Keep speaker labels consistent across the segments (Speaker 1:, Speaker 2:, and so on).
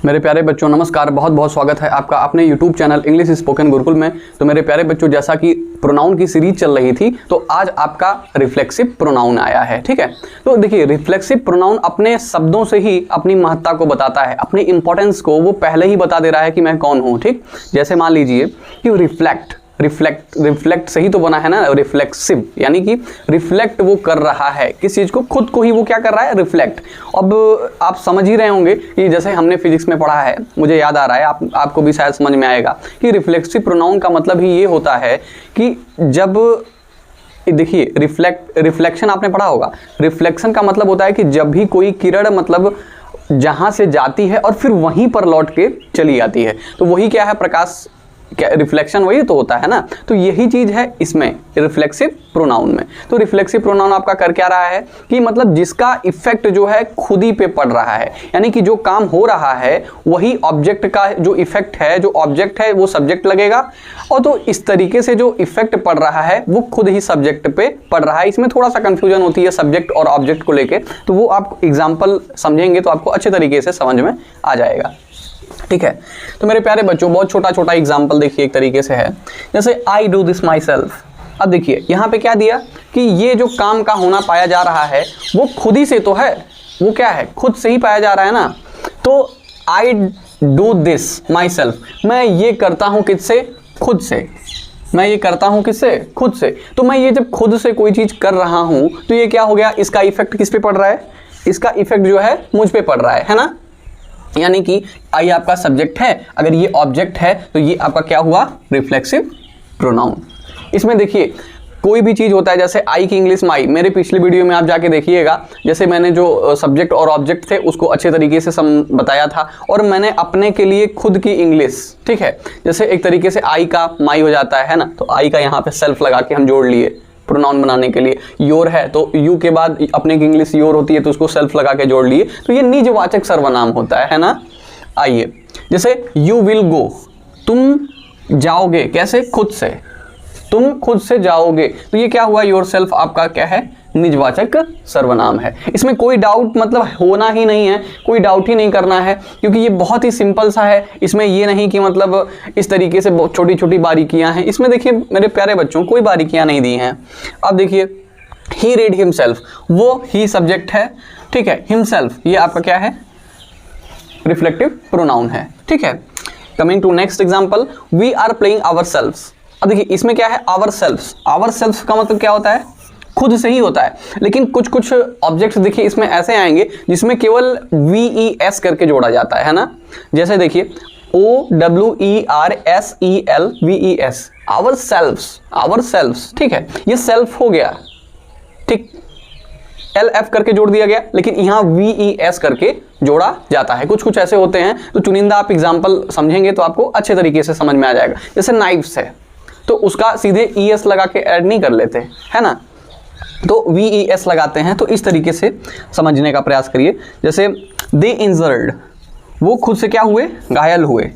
Speaker 1: मेरे प्यारे बच्चों नमस्कार, बहुत बहुत स्वागत है आपका अपने YouTube channel English spoken Gurukul में। तो मेरे प्यारे बच्चों, जैसा कि प्रोनाउन की सीरीज चल रही थी, तो आज आपका रिफ्लेक्सिव प्रोनाउन आया है। ठीक है, तो देखिए रिफ्लेक्सिव प्रोनाउन अपने शब्दों से ही अपनी महत्ता को बताता है, अपनी इंपॉर्टेंस को वो पहले ही बता दे रहा है कि मैं कौन हूँ। ठीक, जैसे मान लीजिए कि रिफ्लेक्ट सही तो बना है ना, रिफ्लेक्सिव यानी कि रिफ्लेक्ट वो कर रहा है किस चीज को, खुद को ही वो क्या कर रहा है, रिफ्लेक्ट। अब आप समझ ही रहे होंगे कि जैसे हमने फिजिक्स में पढ़ा है, मुझे याद आ रहा है, आपको भी शायद समझ में आएगा कि रिफ्लेक्सिव प्रोनाउन का मतलब ही ये होता है कि जब देखिए रिफ्लेक्शन आपने पढ़ा होगा। रिफ्लेक्शन का मतलब होता है कि जब भी कोई किरण मतलब जहां से जाती है और फिर वहीं पर लौट के चली आती है, तो वही क्या है, प्रकाश, क्या रिफ्लेक्शन वही तो होता है ना। तो यही चीज है इसमें रिफ्लेक्सिव प्रोनाउन में। तो रिफ्लेक्सिव प्रोनाउन आपका कर क्या रहा है कि मतलब जिसका इफेक्ट जो है खुद ही पे पड़ रहा है, यानी कि जो काम हो रहा है वही ऑब्जेक्ट का जो इफेक्ट है, जो ऑब्जेक्ट है वो सब्जेक्ट लगेगा, और तो इस तरीके से जो इफेक्ट पड़ रहा है वो खुद ही सब्जेक्ट पे पड़ रहा है। इसमें थोड़ा सा कंफ्यूजन होती है सब्जेक्ट और ऑब्जेक्ट को लेके, तो वो आप एग्जाम्पल समझेंगे तो आपको अच्छे तरीके से समझ में आ जाएगा। ठीक है, तो मेरे प्यारे बच्चों बहुत छोटा छोटा एग्जाम्पल देखिए, एक तरीके से है जैसे I do this my self. अब देखिए यहाँ पे क्या दिया कि ये जो काम का होना पाया जा रहा है वो खुद ही से तो है, वो क्या है, खुद से ही पाया जा रहा है ना। तो I do this my self, मैं ये करता हूँ किससे, खुद से। मैं ये करता हूँ किससे, खुद से। तो मैं ये जब खुद से कोई चीज कर रहा हूँ तो ये क्या हो गया, इसका इफेक्ट किस पे पड़ रहा है, इसका इफेक्ट जो है मुझ पे पड़ रहा है ना। यानी कि आई आपका सब्जेक्ट है, अगर ये ऑब्जेक्ट है तो ये आपका क्या हुआ, रिफ्लेक्सिव प्रोनाउन। इसमें देखिए कोई भी चीज होता है, जैसे आई की इंग्लिश माई, मेरे पिछले वीडियो में आप जाके देखिएगा, जैसे मैंने जो सब्जेक्ट और ऑब्जेक्ट थे उसको अच्छे तरीके से बताया था, और मैंने अपने के लिए खुद की इंग्लिश, ठीक है, जैसे एक तरीके से आई का माई हो जाता है ना, तो आई का यहाँ पे सेल्फ लगा के हम जोड़ लिए प्रोनाउन बनाने के लिए। योर है तो यू के बाद अपने की इंग्लिश योर होती है तो उसको सेल्फ लगा के जोड़ लिए, तो ये निजवाचक सर्वनाम होता है ना। आइए जैसे यू विल गो, तुम जाओगे, कैसे, खुद से, तुम खुद से जाओगे, तो ये क्या हुआ, योर सेल्फ आपका क्या है, निजवाचक सर्वनाम है। इसमें कोई डाउट मतलब होना ही नहीं है, कोई डाउट ही नहीं करना है, क्योंकि ये बहुत ही सिंपल सा है। इसमें ये नहीं कि मतलब इस तरीके से बहुत छोटी छोटी बारीकियां हैं। इसमें देखिए मेरे प्यारे बच्चों कोई बारीकियां नहीं दी हैं। अब देखिए ही रेड हिमसेल्फ, वो ही सब्जेक्ट है, ठीक है, हिमसेल्फ ये आपका क्या है, रिफ्लेक्टिव प्रोनाउन है। ठीक है, coming to next example, we are playing ourselves. अब देखिए इसमें क्या है, आवर सेल्फ्स, आवर सेल्फ्स का मतलब क्या होता है, खुद से ही होता है। लेकिन कुछ कुछ ऑब्जेक्ट्स देखिए इसमें ऐसे आएंगे जिसमें केवल VES करके जोड़ा जाता है ना। जैसे देखिए OWERSEL VES, ourselves, ourselves, ठीक है, ये सेल्फ हो गया, ठीक, LF करके जोड़ दिया गया, लेकिन यहाँ VES करके जोड़ा जाता है। कुछ कुछ ऐसे होते हैं, तो चुनिंदा आप एग्जाम्पल समझेंगे तो आपको अच्छे तरीके से समझ में आ जाएगा। जैसे नाइफ्स है तो उसका सीधे ES लगा के ऐड नहीं कर लेते, है ना, तो VES लगाते हैं। तो इस तरीके से समझने का प्रयास करिए। जैसे दे इंजर्ड, वो खुद से क्या हुए, घायल हुए,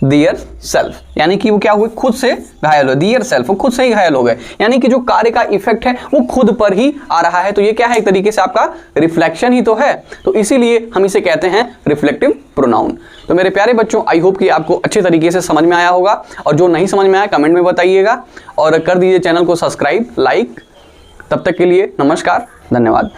Speaker 1: देयर सेल्फ, यानी कि वो क्या हुए, खुद से घायल हुए, देयर सेल्फ, वो खुद से ही घायल हो गए, यानी कि जो कार्य का इफेक्ट है वो खुद पर ही आ रहा है। तो ये क्या है, एक तरीके से आपका रिफ्लेक्शन ही तो है, तो इसीलिए हम इसे कहते हैं रिफ्लेक्टिव प्रोनाउन। तो मेरे प्यारे बच्चों आई होप कि आपको अच्छे तरीके से समझ में आया होगा, और जो नहीं समझ में आया कमेंट में बताइएगा, और कर दीजिए चैनल को सब्सक्राइब, लाइक। तब तक के लिए नमस्कार, धन्यवाद।